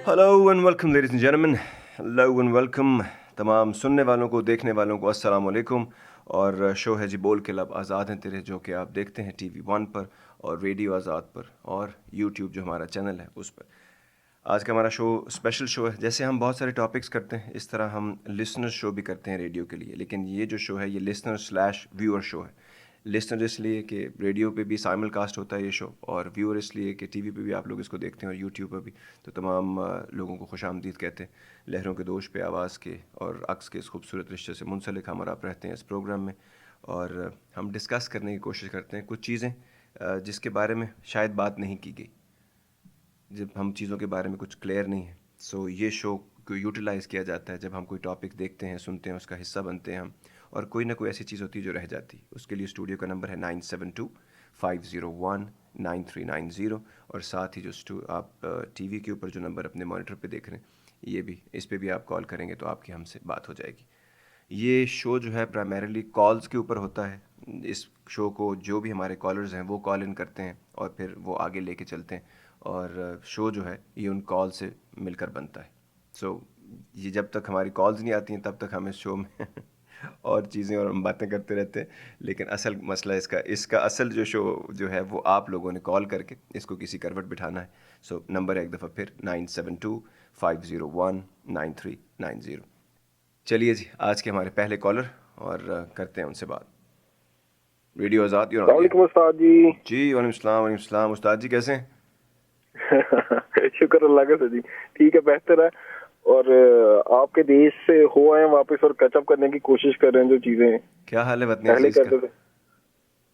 Hello and welcome ladies and gentlemen. Hello and welcome تمام سننے والوں کو دیکھنے والوں کو السلام علیکم. اور شو ہے جی بول کے لب آزاد ہیں تیرے، جو کہ آپ دیکھتے ہیں ٹی وی 1 پر اور ریڈیو آزاد پر اور یوٹیوب جو ہمارا چینل ہے اس پر. آج کا ہمارا شو اسپیشل شو ہے. جیسے ہم بہت سارے ٹاپکس کرتے ہیں اس طرح ہم لسنر شو بھی کرتے ہیں ریڈیو کے لیے، لیکن یہ جو شو ہے یہ لسنر/ویور شو ہے. لسنر اس لیے کہ ریڈیو پہ بھی سائمل کاسٹ ہوتا ہے یہ شو، اور ویور اس لیے کہ ٹی وی پہ بھی آپ لوگ اس کو دیکھتے ہیں اور یوٹیوب پہ بھی. تو تمام لوگوں کو خوش آمدید کہتے ہیں. لہروں کے دوش پہ آواز کے اور عکس کے اس خوبصورت رشتے سے منسلک ہم اور آپ رہتے ہیں اس پروگرام میں، اور ہم ڈسکس کرنے کی کوشش کرتے ہیں کچھ چیزیں جس کے بارے میں شاید بات نہیں کی گئی، جب ہم چیزوں کے بارے میں کچھ کلیئر نہیں ہے. سو یہ شو کو یوٹیلائز کیا جاتا ہے جب ہم کوئی ٹاپک دیکھتے ہیں، سنتے ہیں، اس کا حصہ بنتے ہیں ہم، اور کوئی نہ کوئی ایسی چیز ہوتی ہے جو رہ جاتی. اس کے لیے اسٹوڈیو کا نمبر ہے 9725019390، اور ساتھ ہی جو آپ ٹی وی کے اوپر جو نمبر اپنے مانیٹر پہ دیکھ رہے ہیں، یہ بھی اس پہ بھی آپ کال کریں گے تو آپ کی ہم سے بات ہو جائے گی. یہ شو جو ہے پرائمریلی کالز کے اوپر ہوتا ہے. اس شو کو جو بھی ہمارے کالرز ہیں وہ کال ان کرتے ہیں اور پھر وہ آگے لے کے چلتے ہیں، اور شو جو ہے یہ ان کال سے مل کر بنتا ہے. سو یہ جب تک ہماری کالز نہیں آتی ہیں تب تک ہم اس شو میں اور چیزیں اور ہم باتیں کرتے رہتے ہیں. لیکن اصل مسئلہ اس کا اصل جو شو جو ہے وہ آپ لوگوں نے کال کر کے اس کو کسی کروٹ بٹھانا ہے. سو نمبر ایک دفعہ پھر 9725019390. چلیے جی، آج کے ہمارے پہلے کالر اور کرتے ہیں ان سے بات. ریڈیو آزاد. وعلیکم السلام جی. جی وعلیکم السلام. وعلیکم السلام. استاد جی کیسے ہیں؟ شکر اللہ کا سر جی، ٹھیک ہے، بہتر ہے. اور آپ کے دیش سے ہو آئے ہیں واپس اور کیچ اپ کرنے کی کوشش کر رہے ہیں جو چیزیں کیا حال ہے وطن پہلے عزیز کا؟ کرتے تھے.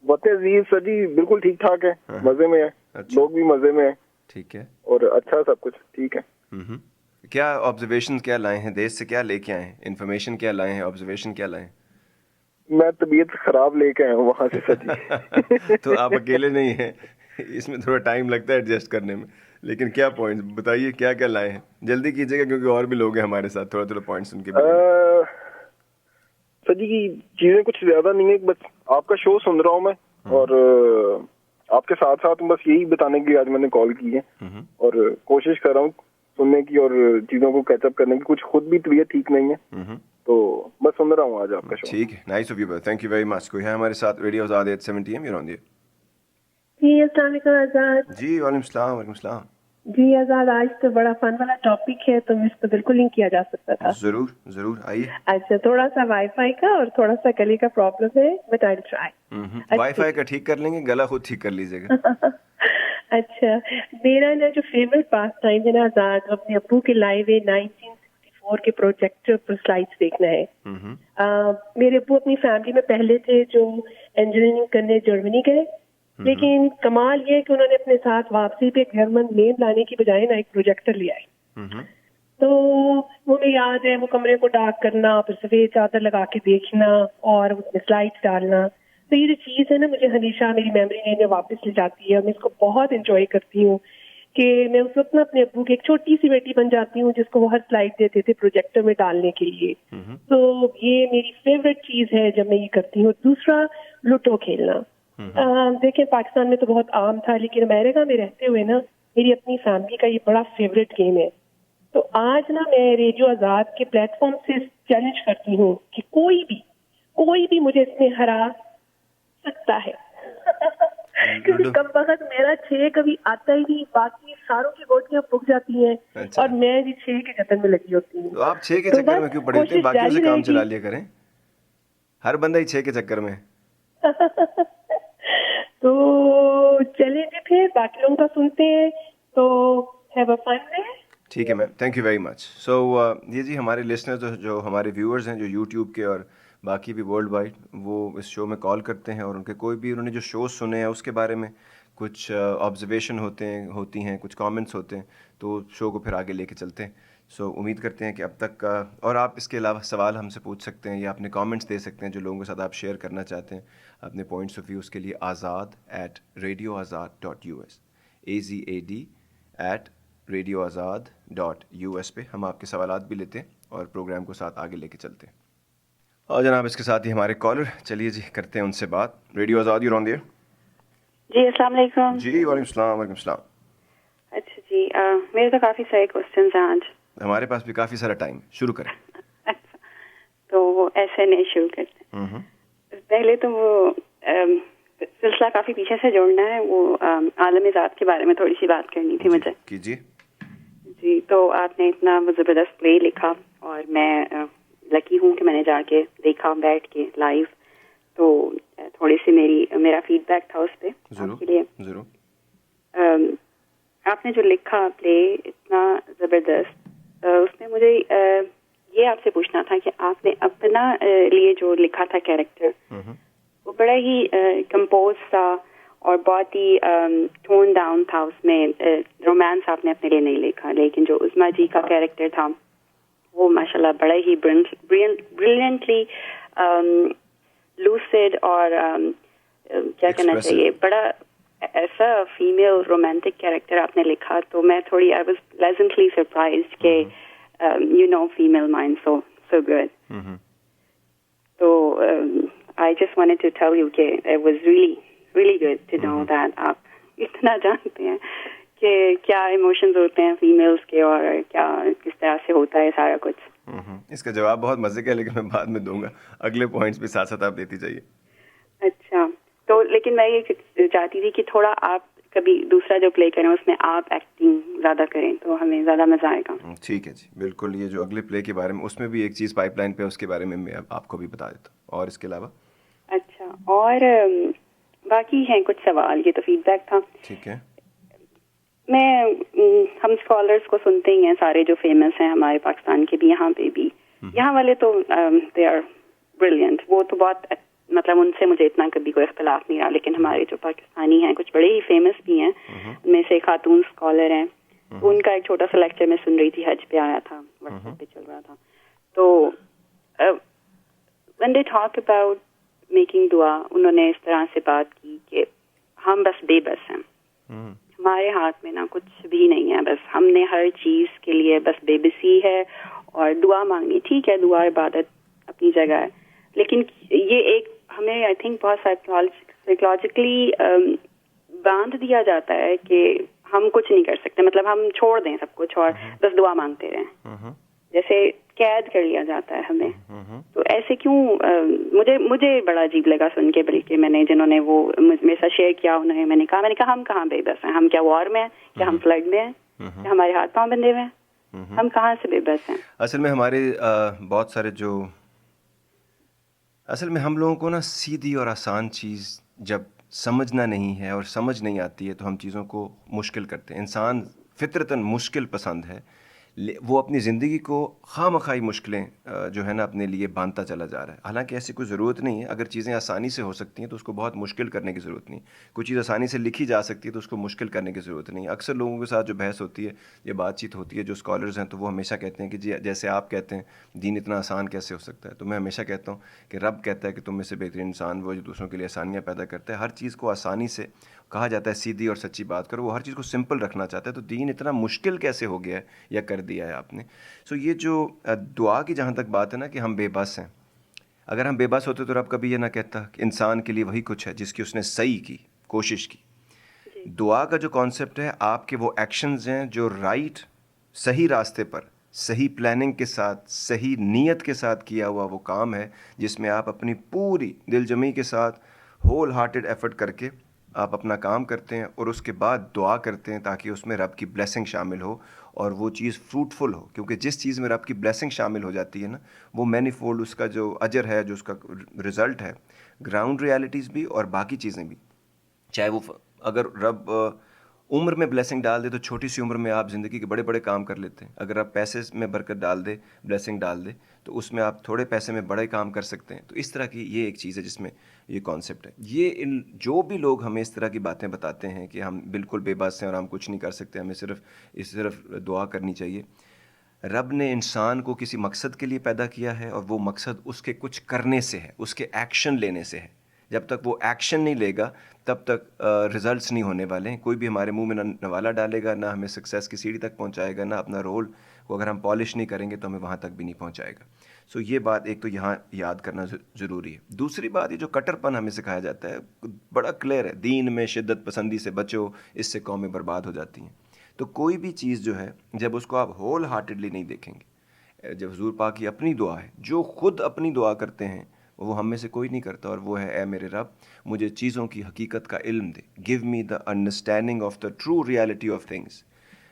وطن عزیز سر جی بالکل ٹھیک ٹھاک ہے، مزے میں ہے، لوگ بھی مزے میں ہیں، ٹھیک ہے، اور اچھا سب کچھ ٹھیک ہے. کیا آبزرویشن کیا لائے ہیں دیش سے، کیا لے کے آئے ہیں، انفارمیشن کیا لائے ہیں، آبزرویشن کیا لائے ہیں؟ میں طبیعت خراب لے کے آیا ہوں وہاں سے سر جی. تو آپ اکیلے نہیں ہیں، اس میں تھوڑا ٹائم لگتا ہے ایڈجسٹ کرنے میں، لیکن کیا پوائنٹس بتائیے، کیا کیا لائے ہیں؟ جلدی کیجیے گا کیونکہ اور بھی لوگ ہیں ہمارے ساتھ، تھوڑا تھوڑا پوائنٹس ان کے بھی. سر جی کی چیزیں کچھ زیادہ نہیں ہے، بس آپ کا شو سن رہا ہوں میں، اور آپ کے ساتھ ساتھ بس یہی بتانے کے لیے آج میں نے کال کی ہے، اور کوشش کر رہا ہوں سننے کی اور چیزوں کو کیچ اپ کرنے کی. کچھ خود بھی طبیعت ٹھیک نہیں ہے تو بس سن رہا ہوں آج آپ کا شو. ٹھیک ہے، nice of you, thank you very much. کوئی ہے ہمارے ساتھ؟ Radio Azad 870 AM, you on the. جی السلام علیکم آزاد. جی وعلیکم السلام. وعلیکم السلام. جی آزاد، آج تو بڑا فن والا ٹاپک ہے تو اس کو بالکل نہیں کیا جا سکتا تھا. ضرور ضرور آئیے. اچھا، تھوڑا سا وائی فائی کا اور تھوڑا سا گلے کا پرابلم ہے، but I try. Wi fi کا ٹھیک کر لیں گے، گلا خود ٹھیک کر لیجیے گا. اچھا، میرا نا جو فیوریٹ پاس ٹائم ہے نا آزاد، اپنے ابو کے لائے ہوئے 1964 کے پروجیکٹر پر سلائڈس دیکھنا ہے. میرے ابو اپنی فیملی میں پہلے تھے جو انجینئرنگ کرنے جرمنی گئے، لیکن کمال یہ کہ انہوں نے اپنے ساتھ واپسی پہ گھر مند مین لانے کی بجائے نا ایک پروجیکٹر لے آئے. تو مجھے یاد ہے وہ کمرے کو ڈارک کرنا، پھر سفید چادر لگا کے دیکھنا اور اس میں سلائڈ ڈالنا. تو یہ جو چیز ہے نا مجھے ہمیشہ میری میموری میں واپس لے جاتی ہے، میں اس کو بہت انجوائے کرتی ہوں کہ میں اس وقت نا اپنے ابو کی ایک چھوٹی سی بیٹی بن جاتی ہوں جس کو وہ ہر سلائڈ دیتے تھے پروجیکٹر میں ڈالنے کے لیے. تو یہ میری فیوریٹ چیز ہے جب میں یہ کرتی ہوں. دوسرا، لوٹو کھیلنا. دیکھیں پاکستان میں تو بہت عام تھا، لیکن امریکہ میں رہتے ہوئے نا میری اپنی فیملی کا یہ بڑا فیوریٹ گیم ہے. تو آج نا میں ریڈیو آزاد کے پلیٹ فارم سے چیلنج کرتی ہوں کہ کوئی بھی مجھے اس میں ہرا سکتا ہے. کیونکہ کم وقت میرا 6 کبھی آتا ہی نہیں، باقی ساروں کی گوٹیاں پک جاتی ہیں اور میں بھی 6 کے چکر میں لگی ہوتی ہوں. تو آپ 6 کے چکر میں کیوں پڑے ہوتے ہیں؟ باقیوں سے کام چلا لیا کریں، ہر بندہ ہی 6 کے چکر میں. تو چلیں جی پھر باقی لوگوں کا سنتے ہیں، تو ہیو اے فن ڈے. ٹھیک ہے میم، تھینک یو ویری مچ. سو یہ جی ہمارے لسنر جو ہمارے ویورز ہیں جو یوٹیوب کے اور باقی بھی ورلڈ وائڈ، وہ اس شو میں کال کرتے ہیں اور ان کے کوئی بھی انہوں نے جو شوز سنے ہیں اس کے بارے میں کچھ آبزرویشن ہوتی ہیں، کچھ کامنٹس ہوتے ہیں، تو شو کو پھر آگے لے کے چلتے ہیں. سو امید کرتے ہیں کہ اب تک کا، اور آپ اس کے علاوہ سوال ہم سے پوچھ سکتے ہیں یا اپنے کامنٹس دے سکتے ہیں جو لوگوں کے ساتھ آپ شیئر کرنا چاہتے ہیں اپنے پوائنٹس آف ویوز کے لیے. azad@radioazad.us AZAD@radioazad.us پہ ہم آپ کے سوالات بھی لیتے ہیں اور پروگرام کو ساتھ آگے لے کے چلتے ہیں. اور جناب اس کے ساتھ ہی ہمارے کالر، چلیے جی کرتے ہیں ان سے بات. Radio Azad, you on the air. جی السلام علیکم. جی وعلیکم السلام. وعلیکم السلام. اچھا جی میرے تو کافی سارے کوشچنز ہیں آج. ہمارے پاس بھی کافی سارا ٹائم ہے, شروع کریں. اچھا تو وہ ایسے نہیں شروع کرتے ہیں. پہلے تو وہ سلسلہ کافی پیچھے سے جوڑنا ہے, وہ عالم ذات کے بارے میں تھوڑی سی بات کرنی تھی مجھے. کیجیے. جی تو آپ نے اتنا زبردست پلے لکھا اور میں لکی ہوں کہ میں نے جا کے دیکھا بیٹھ کے لائیو, تو تھوڑی سی میرا فیڈ بیک تھا اس پہ آپ کے لیے. ضرور. آپ نے جو لکھا پلے اتنا زبردست, اس میں مجھے یہ آپ سے پوچھنا تھا کہ آپ نے اپنا لیے جو لکھا تھا کیریکٹر وہ بڑا ہی کمپوز تھا اور بہت ہی ٹون ڈاؤن تھا. اس میں رومانس آپ نے اپنے لیے نہیں لکھا, لیکن جو عظمیٰ جی کا کیریکٹر تھا وہ ماشاءاللہ بڑا ہی بریلینٹلی لوسڈ اور کیا کہنا چاہیے, بڑا ایسا فیمیل رومانٹک کیریکٹر آپ نے لکھا. تو میں تھوڑی آئی واز پلیزنٹلی سرپرائزڈ کہ you know female mind so good. تو I just wanted to tell you کہ it was really good to know that آپ اتنا جانتے ہیں کہ کیا ایموشنز ہوتے ہیں فیمیلز کے اور کیا کس طرح سے ہوتا ہے سارا کچھ. اس کا جواب بہت مزے کا ہے, لیکن میں بعد میں دوں گا. اگلے پوائنٹس بھی ساتھ ساتھ آپ دیتی جائیے. اچھا تو لیکن میں یہ چاہتی تھی کہ تھوڑا آپ کبھی دوسرا جو پلے کریں اس میں آپ ایکٹنگ زیادہ کریں تو ہمیں زیادہ مزہ آئے گا. ٹھیک ہے جی, بالکل. یہ جو اگلے پلے کے بارے میں اس میں بھی ایک چیز پائپ لائن پہ, اس کے بارے میں آپ کو بھی بتا دیتا ہوں. اور اس کے علاوہ اچھا اور باقی ہیں کچھ سوال, یہ تو فیڈ بیک تھا. ٹھیک ہے. ہم اسکالرس کو سنتے ہی ہیں سارے جو فیمس ہیں ہمارے پاکستان کے بھی, یہاں پہ بھی, یہاں والے تو دے آر بریلینٹ, وہ تو بہت مطلب ان سے مجھے اتنا کبھی کوئی اختلاف نہیں رہا. لیکن ہمارے جو پاکستانی ہیں کچھ بڑے ہی فیمس بھی ہیں, ان میں سے خاتون اسکالر ہیں. ان کا ایک چھوٹا سا لیکچر میں سن رہی تھی, حج پہ آیا تھا, واٹس ایپ پہ چل رہا تھا. تو when they talk about making دعا, انہوں نے اس طرح سے بات کی کہ ہم بس بے بس ہیں, ہمارے ہاتھ میں نا کچھ بھی نہیں ہے, بس ہم نے ہر چیز کے لیے بس بے بسی ہے. اور دعا مانگنی ٹھیک ہے, دعا عبادت اپنی جگہ ہے, لیکن یہ ایک ہمیں آئی تھنک بہت سائیکولوجیکلی باندھ دیا جاتا ہے کہ ہم کچھ نہیں کر سکتے, مطلب ہم چھوڑ دیں سب کچھ اور بس دعا مانگتے رہیں, جیسے قید کر لیا جاتا ہے ہمیں. تو ایسے کیوں, مجھے بڑا عجیب لگا سن کے, بلکہ میں نے جنہوں نے وہ میرے ساتھ شیئر کیا انہوں نے, میں نے کہا ہم کہاں بے بس ہیں, ہم کیا وار میں ہیں, کیا ہم فلڈ میں ہیں, کیا ہمارے ہاتھ پاؤں بندھے ہوئے ہیں, ہم کہاں سے بے بس ہیں. اصل میں ہمارے بہت سارے جو اصل میں ہم لوگوں کو نا سیدھی اور آسان چیز جب سمجھنا نہیں ہے اور سمجھ نہیں آتی ہے تو ہم چیزوں کو مشکل کرتے ہیں. انسان فطرتاً مشکل پسند ہے, وہ اپنی زندگی کو خواہ مخواہ مشکلیں جو ہے نا اپنے لیے باندھتا چلا جا رہا ہے. حالانکہ ایسی کوئی ضرورت نہیں ہے. اگر چیزیں آسانی سے ہو سکتی ہیں تو اس کو بہت مشکل کرنے کی ضرورت نہیں. کوئی چیز آسانی سے لکھی جا سکتی ہے تو اس کو مشکل کرنے کی ضرورت نہیں. اکثر لوگوں کے ساتھ جو بحث ہوتی ہے یا بات چیت ہوتی ہے جو اسکالرز ہیں, تو وہ ہمیشہ کہتے ہیں کہ جی جیسے آپ کہتے ہیں دین اتنا آسان کیسے ہو سکتا ہے, تو میں ہمیشہ کہتا ہوں کہ رب کہتا ہے کہ تم میں سے بہترین انسان وہ جو دوسروں کے لیے آسانیاں پیدا کرتا ہے. ہر چیز کو آسانی سے کہا جاتا ہے سیدھی اور سچی بات کرو, وہ ہر چیز کو سمپل رکھنا چاہتا ہے. تو دین اتنا مشکل کیسے ہو گیا ہے یا کر دیا ہے آپ نے. سو یہ جو دعا کی جہاں تک بات ہے نا کہ ہم بے بس ہیں, اگر ہم بے بس ہوتے تو رب کبھی یہ نہ کہتا کہ انسان کے لیے وہی کچھ ہے جس کی اس نے صحیح کی کوشش کی. دعا کا جو کانسیپٹ ہے, آپ کے وہ ایکشنز ہیں جو رائٹ صحیح راستے پر صحیح پلاننگ کے ساتھ صحیح نیت کے ساتھ کیا ہوا وہ کام ہے جس میں آپ اپنی پوری دل جمی کے ساتھ ہول ہارٹڈ ایفرٹ کر کے آپ اپنا کام کرتے ہیں اور اس کے بعد دعا کرتے ہیں تاکہ اس میں رب کی بلیسنگ شامل ہو اور وہ چیز فروٹفل ہو. کیونکہ جس چیز میں رب کی بلیسنگ شامل ہو جاتی ہے نا, وہ مینی فولڈ اس کا جو اجر ہے, جو اس کا رزلٹ ہے, گراؤنڈ ریالٹیز بھی اور باقی چیزیں بھی, چاہے وہ اگر رب عمر میں بلیسنگ ڈال دے تو چھوٹی سی عمر میں آپ زندگی کے بڑے بڑے کام کر لیتے ہیں. اگر آپ پیسے میں برکت ڈال دے, بلیسنگ ڈال دے, تو اس میں آپ تھوڑے پیسے میں بڑے کام کر سکتے ہیں. تو اس طرح کی یہ ایک چیز ہے جس میں یہ کانسیپٹ ہے. یہ جو بھی لوگ ہمیں اس طرح کی باتیں بتاتے ہیں کہ ہم بالکل بے بس ہیں اور ہم کچھ نہیں کر سکتے, ہمیں صرف دعا کرنی چاہیے. رب نے انسان کو کسی مقصد کے لیے پیدا کیا ہے اور وہ مقصد اس کے کچھ کرنے سے ہے, اس کے ایکشن لینے سے ہے. جب تک وہ ایکشن نہیں لے گا تب تک ریزلٹس نہیں ہونے والے ہیں. کوئی بھی ہمارے منہ میں نہ نوالا ڈالے گا, نہ ہمیں سکسیس کی سیڑھی تک پہنچائے گا, نہ اپنا رول کو اگر ہم پالش نہیں کریں گے تو ہمیں وہاں تک بھی نہیں پہنچائے گا. سو یہ بات ایک تو یہاں یاد کرنا ضروری ہے. دوسری بات, یہ جو کٹر پن ہمیں سکھایا جاتا ہے بڑا کلیئر ہے, دین میں شدت پسندی سے بچو, اس سے قومیں برباد ہو جاتی ہیں. تو کوئی بھی چیز جو ہے جب اس کو آپ ہول ہارٹیڈلی نہیں دیکھیں گے، جب حضور پاک کی اپنی دعا ہے، جو خود اپنی دعا کرتے ہیں وہ ہم میں سے کوئی نہیں کرتا، اور وہ ہے اے میرے رب مجھے چیزوں کی حقیقت کا علم دے، give me the understanding of the true reality of things,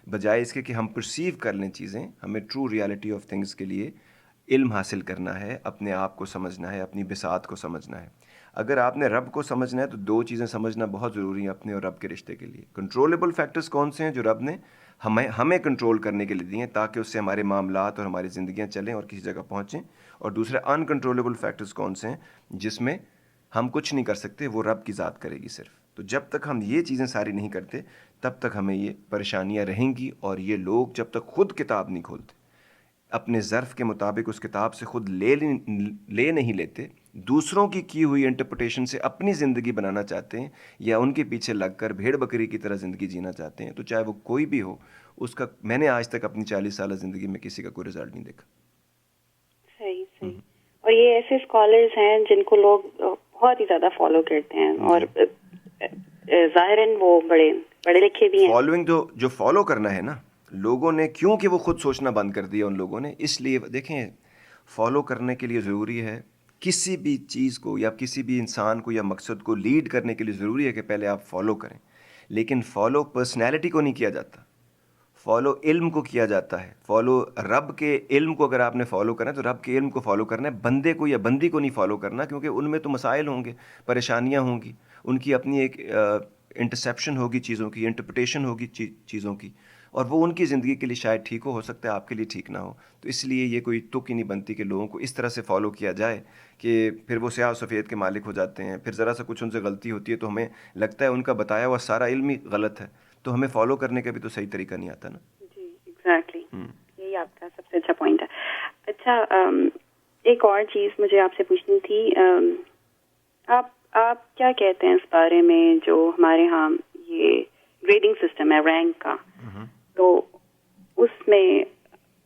بجائے اس کے کہ ہم پرسیو کر لیں چیزیں، ہمیں ٹرو ریالٹی آف تھنگس کے لیے علم حاصل کرنا ہے، اپنے آپ کو سمجھنا ہے، اپنی بساط کو سمجھنا ہے۔ اگر آپ نے رب کو سمجھنا ہے تو دو چیزیں سمجھنا بہت ضروری ہیں اپنے اور رب کے رشتے کے لیے۔ کنٹرولبل فیکٹرز کون سے ہیں جو رب نے ہمیں کنٹرول کرنے کے لیے دیے ہیں تاکہ اس سے ہمارے معاملات اور ہماری زندگیاں چلیں اور کسی جگہ پہنچیں، اور دوسرے انکنٹرولبل فیکٹرز کون سے ہیں جس میں ہم کچھ نہیں کر سکتے، وہ رب کی ذات کرے گی صرف۔ تو جب تک ہم یہ چیزیں ساری نہیں کرتے تب تک ہمیں یہ پریشانیاں رہیں گی، اور یہ لوگ جب تک خود کتاب نہیں کھولتے، اپنے ظرف کے مطابق اس کتاب سے خود لے نہیں لیتے، دوسروں کی ہوئی انٹرپریٹیشن سے اپنی زندگی بنانا چاہتے ہیں، یا ان کے پیچھے لگ کر بھیڑ بکری کی طرح زندگی جینا چاہتے ہیں، تو چاہے وہ کوئی بھی ہو، اس کا میں نے آج تک اپنی 40 سالہ زندگی میں کسی کا کوئی رزلٹ نہیں دیکھا۔ صحیح۔ اور یہ ایسے اسکالرز ہیں جن کو لوگ بہت ہی زیادہ فالو کرتے ہیں، اور ظاہراً وہ بڑے پڑھے لکھے بھی ہیں۔ فالوئنگ جو فالو کرنا ہے نا، لوگوں نے کیونکہ وہ خود سوچنا بند کر دیا ان لوگوں نے، اس لیے دیکھیں فالو کرنے کے لیے ضروری ہے کسی بھی چیز کو یا کسی بھی انسان کو یا مقصد کو لیڈ کرنے کے لیے ضروری ہے کہ پہلے آپ فالو کریں، لیکن فالو پرسنالٹی کو نہیں کیا جاتا، فالو علم کو کیا جاتا ہے۔ فالو رب کے علم کو اگر آپ نے فالو کرنا ہے تو رب کے علم کو فالو کرنا ہے، بندے کو یا بندی کو نہیں فالو کرنا، کیونکہ ان میں تو مسائل ہوں گے، پریشانیاں ہوں گی، ان کی اپنی ایک انٹرسیپشن ہوگی چیزوں کی، انٹرپریٹیشن ہوگی چیزوں کی، اور وہ ان کی زندگی کے لیے شاید ٹھیک ہو سکتا ہے، آپ کے لیے ٹھیک نہ ہو۔ تو اس لیے یہ کوئی تک ہی نہیں بنتی کہ لوگوں کو اس طرح سے فالو کیا جائے کہ پھر وہ سیاہ و سفید کے مالک ہو جاتے ہیں، پھر ذرا سا کچھ ان سے غلطی ہوتی ہے تو ہمیں لگتا ہے ان کا بتایا ہوا سارا علم ہی غلط ہے، تو ہمیں فالو کرنے کا بھی تو صحیح طریقہ نہیں آتا نا۔ جی ایگزیکٹلی، یہی آپ کا سب سے اچھا پوائنٹ ہے۔ اچھا، ایک اور چیز مجھے آپ سے پوچھنی تھی، آپ کیا کہتے ہیں اس بارے میں جو ہمارے ہاں یہ گریڈنگ سسٹم ہے رینک کا، تو اس میں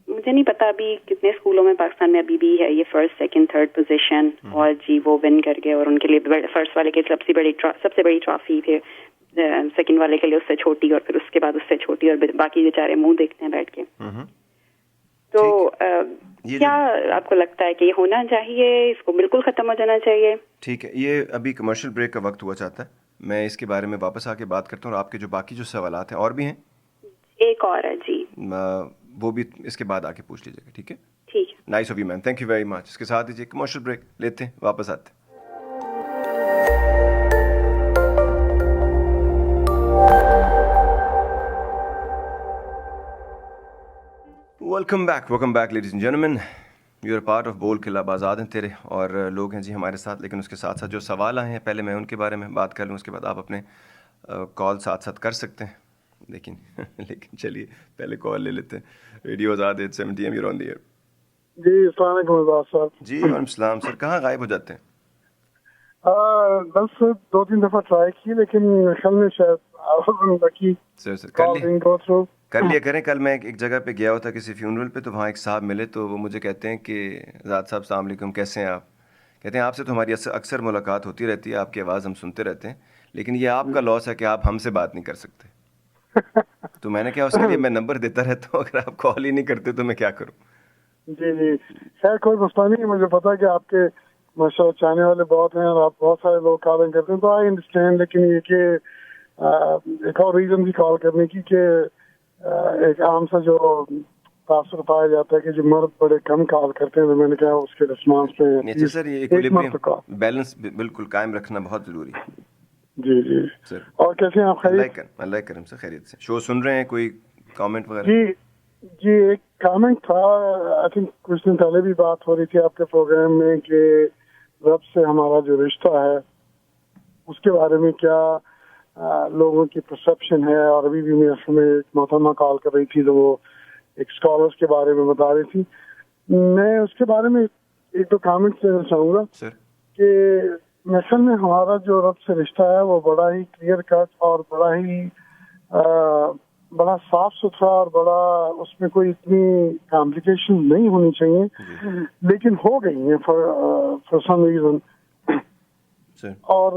مجھے نہیں پتا ابھی کتنے اسکولوں میں پاکستان میں ابھی بھی ہے یہ فرسٹ سیکنڈ تھرڈ پوزیشن، اور جی وہ ون کر گئے، اور ان کے لیے فرسٹ والے کے سب سے بڑی ٹرافی، پھر سیکنڈ والے کے لیے اس سے چھوٹی، اور پھر اس کے بعد اس سے چھوٹی، اور باقی بیچارے منہ دیکھتے ہیں بیٹھ کے۔ تو کیا آپ کو لگتا ہے کہ یہ ہونا چاہیے، اس کو بالکل ختم ہو جانا چاہیے؟ ٹھیک ہے، یہ ابھی کمرشل بریک کا وقت ہوا چاہتا ہے، میں اس کے بارے میں واپس آ کے بات کرتا ہوں، اور آپ کے جو باقی جو سوالات ہیں اور بھی ہیں، ایک اور ہے جی، وہ بھی اس کے بعد آ کے پوچھ لیجیے گا، ٹھیک ہے؟ ٹھیک ہے، nice of you ma'am, thank you very much. اس کے ساتھ ہی کمرشل بریک لیتے ہیں، واپس آتے ہیں۔ Welcome back ladies and gentleman, you are part of بول کھلا آزاد ہیں تیرے، اور لوگ ہیں جی ہمارے ساتھ، لیکن اس کے ساتھ ساتھ جو سوال آئے ہیں پہلے میں ان کے بارے میں بات کر لوں، اس کے بعد آپ اپنے کال ساتھ ساتھ کر سکتے ہیں، لیکن چلیے پہلے کال لے لیتے ہیں۔ Radio Azad 870 AM, you are on the air. جی السلام علیکم آزاد صاحب۔ جی وعلیکم السلام سر، کہاں غائب ہو جاتے ہیں؟ بس 2-3 دفعہ ٹرائی کی، لیکن خیال میں شاید سر کر لیا کریں۔ کل میں ایک جگہ پہ گیا ہوا تھا کسی فیونرل پہ، تو وہاں ایک صاحب ملے، تو وہ مجھے کہتے ہیں کہ ذات صاحب السلام علیکم، کیسے ہیں آپ؟ کہتے ہیں آپ سے تو ہماری اکثر ملاقات ہوتی رہتی ہے، آپ کی آواز ہم سنتے رہتے ہیں، لیکن یہ آپ کا لاس ہے کہ آپ ہم سے بات نہیں کر سکتے۔ تو میں نے کہا اس کے لیے میں نمبر دیتا رہتا ہوں، اگر آپ کال ہی نہیں کرتے تو میں کیا کروں؟ جی خیر کوئی مسئلہ نہیں، مجھے پتا ہے کہ آپ کے ماشاء اللہ چاہنے والے بہت ہیں، اور آپ بہت سارے لوگ کالیں کرتے ہیں، تو آئی انڈرسٹینڈ، لیکن یہ کہ ایک اور ریزن بھی کال کرنے کی کہ ایک عام سا جو تاثر پایا جاتا ہے کہ جو مرد بڑے کم کال کرتے ہیں، تو میں نے کہا اس کے رسپانس پہ سر یہ ایکولیبریم بیلنس بالکل قائم رکھنا بہت ضروری ہے۔ جی سر، اور کیسے ہیں آپ؟ خیریت؟ اللہ کرم سے خیریت سے۔ شو سن رہے ہیں؟ کوئی کامنٹ وغیرہ؟ جی ایک کامنٹ تھا، آئی تھنک کچھ دن پہلے بھی بات ہو رہی تھی آپ کے پروگرام میں کہ رب سے ہمارا جو رشتہ ہے اس کے بارے میں کیا لوگوں کی پرسپشن ہے، اور ابھی بھی میں ایک محترمہ کال کر رہی تھی تو وہ ایک اسکالرس کے بارے میں بتا رہی تھی، میں اس کے بارے میں ایک دو کامنٹس دینا چاہوں گا کہ مثلاً میں ہمارا جو رب سے رشتہ ہے وہ بڑا ہی کلیئر کٹ اور بڑا صاف ستھرا اور بڑا، اس میں کوئی اتنی کمپلیکیشن نہیں ہونی چاہیے، لیکن ہو گئی ہیں فار سم ریزن، اور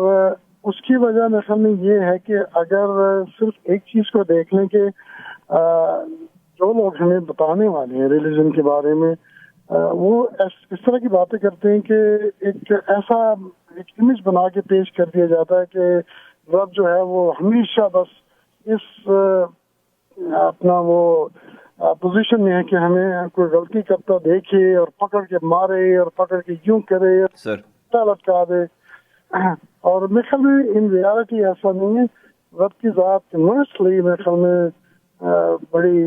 اس کی وجہ مثلاً میں یہ ہے کہ اگر صرف ایک چیز کو دیکھ لیں کہ جو لوگ ہمیں بتانے والے ہیں ریلیجن کے بارے میں وہ اس طرح کی باتیں کرتے ہیں کہ ایک ایسا ایک امیج بنا کے پیش کر دیا جاتا ہے کہ رب جو ہے وہ ہمیشہ بس اس اپنا وہ پوزیشن میں ہے کہ ہمیں کوئی غلطی کرتا دیکھے اور پکڑ کے مارے اور پکڑ کے یوں کرے سر لٹکا دے. اور میرے خیال میں ان ریالٹی ایسا نہیں ہے. رب کی ذات مونسٹلی میرے خیال میں بڑی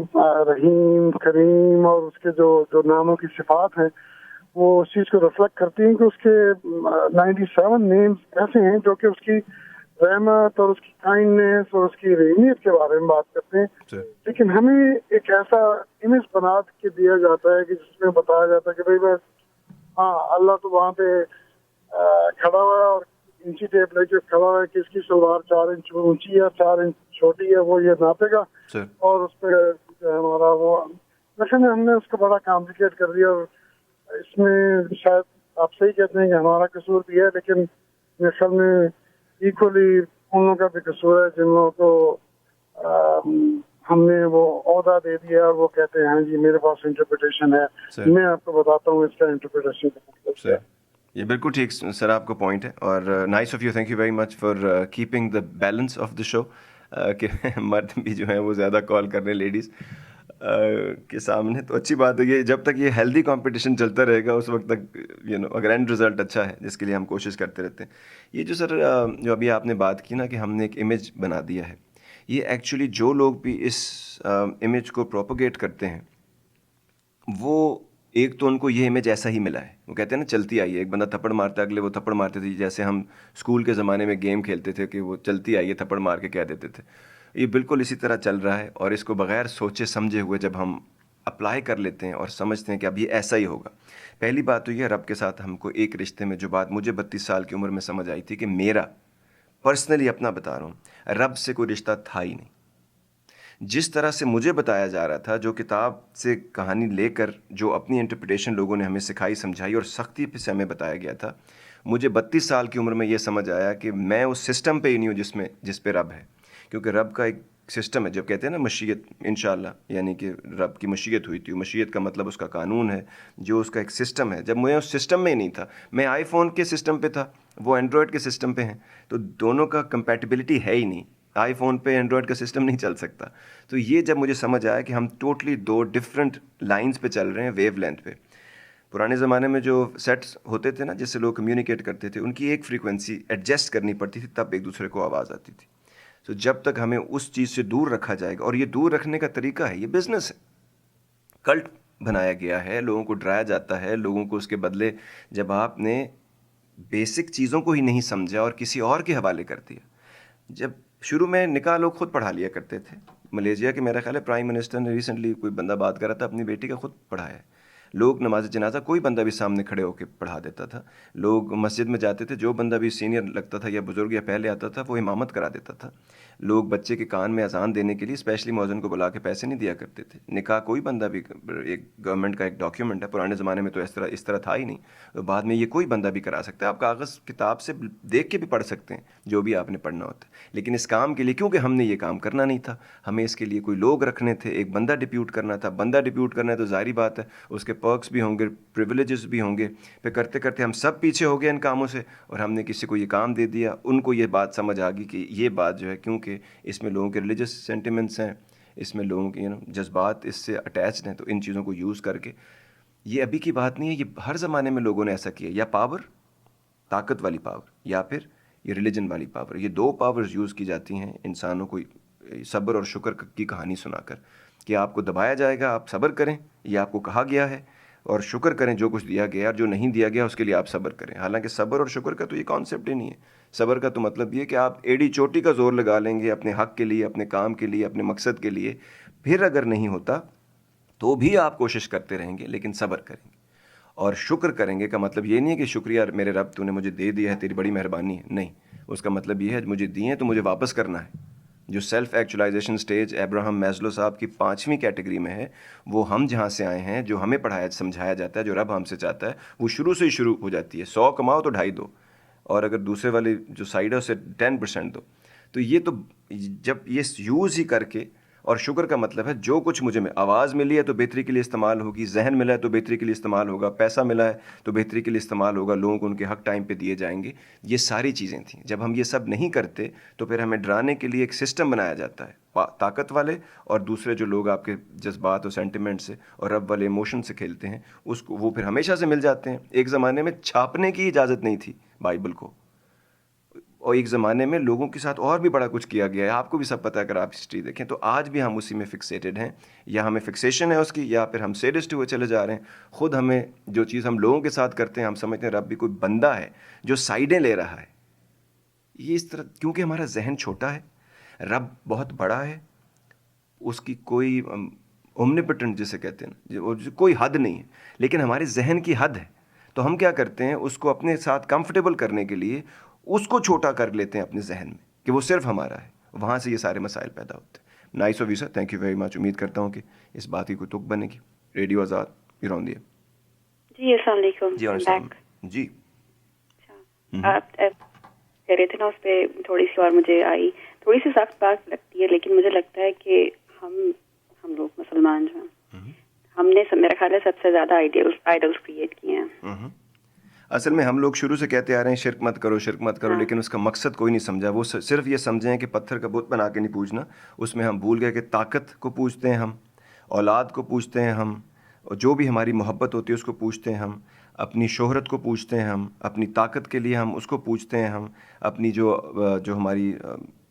رحیم کریم اور اس کے جو ناموں کی صفات ہیں وہ اس چیز کو ریفلیکٹ کرتی ہیں کہ اس کے 97 نیمز ایسے ہیں جو کہ اس کی رحمت اور اس کی کائنڈنس اور اس کی رحیمیت کے بارے میں بات کرتے ہیں. لیکن ہمیں ایک ایسا امیج بنا کے دیا جاتا ہے کہ جس میں بتایا جاتا ہے کہ بھائی بس ہاں اللہ تو وہاں پہ کھڑا ہوا ہے اور انچی ٹیپ لے کے کھڑا ہوا ہے کہ اس کی سلوار 4 انچ اونچی ہے 4 انچ چھوٹی ہے وہ یہ ناپے گا اور اس پہ ہمارا وہ لیکن ہم نے اس کو بڑا کمپلیکیٹ کر دیا. اور اس میں شاید آپ صحیح کہتے ہیں کہ ہمارا قصور بھی ہے لیکن میرے خیال میں ایکولی ان لوگوں کا بھی قصور ہے جن لوگوں کو ہم نے وہ عہدہ دے دیا اور وہ کہتے ہیں ہاں جی میرے پاس انٹرپریٹیشن ہے. میں آپ کو بتاتا ہوں اس کا انٹرپریٹیشن. یہ بالکل ٹھیک سر آپ کا پوائنٹ ہے اور nice of you, thank you very much for keeping the balance of the show کہ مرد بھی جو ہیں وہ زیادہ کال کر رہے ہیں لیڈیز کے سامنے, تو اچھی بات ہے. یہ جب تک یہ ہیلدی کمپٹیشن چلتا رہے گا اس وقت تک اگر اینڈ رزلٹ اچھا ہے جس کے لیے ہم کوشش کرتے رہتے ہیں. یہ جو سر جو ابھی آپ نے بات کی نا کہ ہم نے ایک امیج بنا دیا ہے, یہ ایکچولی جو لوگ بھی اس امیج کو پروپوگیٹ کرتے ہیں وہ ایک تو ان کو یہ امیج ایسا ہی ملا ہے. وہ کہتے ہیں نا چلتی آئی ہے, ایک بندہ تھپڑ مارتا ہے اگلے وہ تھپڑ مارتے تھے. جیسے ہم اسکول کے زمانے میں گیم کھیلتے تھے کہ وہ چلتی آئی ہے تھپڑ مار کے کہہ دیتے تھے. یہ بالکل اسی طرح چل رہا ہے اور اس کو بغیر سوچے سمجھے ہوئے جب ہم اپلائی کر لیتے ہیں اور سمجھتے ہیں کہ اب یہ ایسا ہی ہوگا. پہلی بات تو یہ رب کے ساتھ ہم کو ایک رشتے میں جو بات مجھے 32 سال کی عمر میں سمجھ آئی تھی کہ میرا پرسنلی اپنا بتا رہا ہوں رب سے کوئی رشتہ تھا ہی نہیں. جس طرح سے مجھے بتایا جا رہا تھا, جو کتاب سے کہانی لے کر جو اپنی انٹرپریٹیشن لوگوں نے ہمیں سکھائی سمجھائی اور سختی سے ہمیں بتایا گیا تھا, مجھے 32 سال کی عمر میں یہ سمجھ آیا کہ میں اس سسٹم پہ ہی نہیں ہوں جس پہ رب ہے. کیونکہ رب کا ایک سسٹم ہے, جب کہتے ہیں نا مشیت انشاءاللہ, یعنی کہ رب کی مشیت ہوئی تھی. مشیت کا مطلب اس کا قانون ہے, جو اس کا ایک سسٹم ہے. جب میں اس سسٹم میں ہی نہیں تھا, میں آئی فون کے سسٹم پہ تھا, وہ اینڈرائڈ کے سسٹم پہ ہیں, تو دونوں کا کمپیٹیبلٹی ہے ہی نہیں. آئی فون پہ اینڈرائڈ کا سسٹم نہیں چل سکتا. تو یہ جب مجھے سمجھ آیا کہ ہم ٹوٹلی 2 ڈفرینٹ لائنز پہ چل رہے ہیں, ویو لینتھ پہ. پرانے زمانے میں جو سیٹس ہوتے تھے نا جس سے لوگ کمیونیکیٹ کرتے تھے, ان کی ایک فریکوینسی ایڈجسٹ کرنی پڑتی تھی, تب ایک دوسرے کو آواز آتی تھی. تو جب تک ہمیں اس چیز سے دور رکھا جائے گا, اور یہ دور رکھنے کا طریقہ ہے, یہ بزنس ہے, کلٹ بنایا گیا ہے, لوگوں کو ڈرایا جاتا ہے. لوگوں کو اس کے بدلے جب آپ نے بیسک چیزوں کو ہی نہیں سمجھا اور کسی اور کے حوالے کر دیا. جب شروع میں نکاح لوگ خود پڑھا لیا کرتے تھے. ملیشیا کے میرا خیال ہے پرائم منسٹر نے ریسنٹلی کوئی بندہ بات کر رہا تھا, اپنی بیٹی کا خود پڑھایا ہے. لوگ نماز جنازہ کوئی بندہ بھی سامنے کھڑے ہو کے پڑھا دیتا تھا. لوگ مسجد میں جاتے تھے, جو بندہ بھی سینئر لگتا تھا یا بزرگ یا پہلے آتا تھا وہ امامت کرا دیتا تھا. لوگ بچے کے کان میں اذان دینے کے لیے اسپیشلی مؤذن کو بلا کے پیسے نہیں دیا کرتے تھے. نکاح کوئی بندہ بھی, ایک گورنمنٹ کا ایک ڈاکیومنٹ ہے, پرانے زمانے میں تو اس طرح تھا ہی نہیں. بعد میں یہ کوئی بندہ بھی کرا سکتا ہے. آپ کاغذ کتاب سے دیکھ کے بھی پڑھ سکتے ہیں جو بھی آپ نے پڑھنا ہوتا ہے. لیکن اس کام کے لیے, کیونکہ ہم نے یہ کام کرنا نہیں تھا, ہمیں اس کے لیے کوئی لوگ رکھنے تھے, ایک بندہ ڈپیوٹ کرنا تھا. بندہ ڈپیوٹ کرنا ہے تو ظاہری بات ہے اس کے پرکس بھی ہوں گے, پریویلیجز بھی ہوں گے. پھر کرتے کرتے ہم سب پیچھے ہو گئے ان کاموں سے, اور ہم نے کسی کو یہ کام دے دیا. ان کو یہ بات سمجھ آ گئی کہ یہ بات جو ہے, کیونکہ اس میں لوگوں کے ریلیجس سینٹیمنٹس ہیں, اس میں لوگوں کے جذبات اس سے اٹیچڈ ہیں, تو ان چیزوں کو یوز کر کے, یہ ابھی کی بات نہیں ہے, یہ ہر زمانے میں لوگوں نے ایسا کیا. یا پاور, طاقت والی پاور, یا پھر یہ ریلیجن والی پاور. یہ 2 پاورز یوز کی جاتی ہیں انسانوں کو صبر اور شکر کی کہانی سنا کر, کہ آپ کو دبایا جائے گا, آپ صبر کریں, یہ آپ کو کہا گیا ہے, اور شکر کریں جو کچھ دیا گیا, اور جو نہیں دیا گیا اس کے لیے آپ صبر کریں. حالانکہ صبر اور شکر کا تو یہ کانسیپٹ ہی نہیں ہے. صبر کا تو مطلب یہ کہ آپ ایڑی چوٹی کا زور لگا لیں گے اپنے حق کے لیے, اپنے کام کے لیے, اپنے مقصد کے لیے. پھر اگر نہیں ہوتا تو بھی آپ کوشش کرتے رہیں گے, لیکن صبر کریں گے. اور شکر کریں گے کا مطلب یہ نہیں ہے کہ شکریہ میرے رب تو نے مجھے دے دیا ہے, تیری بڑی مہربانی ہے. نہیں, اس کا مطلب یہ ہے مجھے دیے ہیں تو مجھے واپس کرنا ہے. جو self actualisation stage Abraham Maslow صاحب کی 5ویں کیٹیگری میں ہے, وہ ہم جہاں سے آئے ہیں, جو ہمیں پڑھایا سمجھایا جاتا ہے, جو رب ہم سے چاہتا ہے, وہ شروع سے ہی شروع ہو جاتی ہے. 100 کماؤ تو 2.5 دو, اور اگر دوسرے والی جو سائڈ ہے اسے 10% دو. تو یہ تو جب یہ یوز ہی کر کے اور شکر کا مطلب ہے جو کچھ مجھے آواز ملی ہے تو بہتری کے لیے استعمال ہوگی, ذہن ملا ہے تو بہتری کے لیے استعمال ہوگا, پیسہ ملا ہے تو بہتری کے لیے استعمال ہوگا, لوگوں کو ان کے حق ٹائم پہ دیے جائیں گے. یہ ساری چیزیں تھیں. جب ہم یہ سب نہیں کرتے تو پھر ہمیں ڈرانے کے لیے ایک سسٹم بنایا جاتا ہے, طاقت والے اور دوسرے جو لوگ آپ کے جذبات اور سینٹیمنٹ سے اور رب والے ایموشن سے کھیلتے ہیں, اس کو وہ پھر ہمیشہ سے مل جاتے ہیں. ایک زمانے میں چھاپنے کی اجازت نہیں تھی بائبل کو, اور ایک زمانے میں لوگوں کے ساتھ اور بھی بڑا کچھ کیا گیا ہے, آپ کو بھی سب پتہ ہے اگر آپ ہسٹری دیکھیں. تو آج بھی ہم اسی میں فکسیٹڈ ہیں, یا ہمیں فکسیشن ہے اس کی, یا پھر ہم سیڈسٹ ہوئے چلے جا رہے ہیں. خود ہمیں جو چیز ہم لوگوں کے ساتھ کرتے ہیں, ہم سمجھتے ہیں رب بھی کوئی بندہ ہے جو سائڈیں لے رہا ہے. یہ اس طرح, کیونکہ ہمارا ذہن چھوٹا ہے, رب بہت بڑا ہے, اس کی کوئی اومنیپٹنٹ جسے کہتے ہیں کوئی حد نہیں ہے, لیکن ہمارے ذہن کی حد ہے. تو ہم کیا کرتے ہیں, اس کو اپنے ساتھ کمفرٹیبل کرنے کے لیے اس کو چھوٹا کر لیتے ہیں اپنے ذہن میں کہ وہ صرف ہمارا ہے. وہاں سے یہ سارے مسائل پیدا ہوتے ہیں. Nice of you sir, thank you very مچ. امید کرتا ہوں کہ اس بات کی کوئی تک بنے گی. ریڈیو آزاد یوران دیا. جی السلام علیکم. جی السلام. جی آپ کہہ رہے تھے نا, اس پہ تھوڑی سی اور مجھے آئی, تھوڑی سی سخت بات لگتی ہے, لیکن مجھے لگتا ہے کہ ہم لوگ مسلمان جو ہیں, ہم نے میرا خیال ہے سب سے زیادہ آئیڈلس کریٹ کیے ہیں. اصل میں ہم لوگ شروع سے کہتے آ رہے ہیں شرک مت کرو, شرک مت کرو, لیکن اس کا مقصد کوئی نہیں سمجھا. وہ صرف یہ سمجھیں کہ پتھر کا بت بنا کے نہیں پوجنا. اس میں ہم بھول گئے کہ طاقت کو پوجتے ہیں ہم, اولاد کو پوجتے ہیں ہم, اور جو بھی ہماری محبت ہوتی ہے اس کو پوجتے ہیں ہم, اپنی شہرت کو پوجتے ہیں ہم, اپنی طاقت کے لیے ہم اس کو پوجتے ہیں ہم, اپنی جو ہماری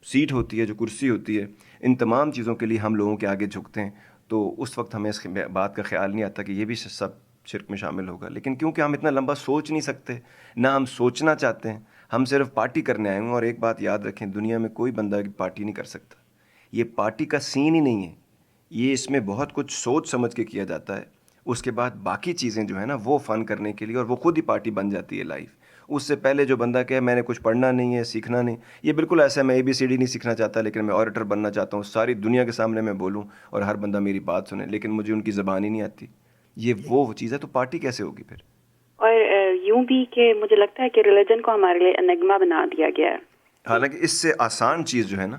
سیٹ ہوتی ہے, جو کرسی ہوتی ہے, ان تمام چیزوں کے لیے ہم لوگوں کے آگے جھکتے ہیں. تو اس وقت ہمیں اس بات کا خیال نہیں آتا کہ یہ بھی سب شرک میں شامل ہوگا. لیکن کیونکہ ہم اتنا لمبا سوچ نہیں سکتے, نہ ہم سوچنا چاہتے ہیں, ہم صرف پارٹی کرنے آئے ہوں. اور ایک بات یاد رکھیں, دنیا میں کوئی بندہ پارٹی نہیں کر سکتا. یہ پارٹی کا سین ہی نہیں ہے. یہ اس میں بہت کچھ سوچ سمجھ کے کیا جاتا ہے. اس کے بعد باقی چیزیں جو ہے نا وہ فن کرنے کے لیے, اور وہ خود ہی پارٹی بن جاتی ہے لائف. اس سے پہلے جو بندہ کہے میں نے کچھ پڑھنا نہیں ہے, سیکھنا نہیں, یہ بالکل ایسا ہے میں ABCD نہیں سیکھنا چاہتا, لیکن میں اوریٹر بننا چاہتا ہوں, ساری دنیا کے سامنے میں بولوں اور ہر بندہ میری بات سنے, لیکن مجھے ان کی زبان ہی نہیں آتی. یہ وہ چیز ہے. تو پارٹی کیسے ہوگی پھر؟ اور یوں بھی کہ مجھے لگتا ہے کہ ریلیجن کو ہمارے لیے انگما بنا دیا گیا ہے. حالانکہ اس سے آسان چیز جو ہے نا,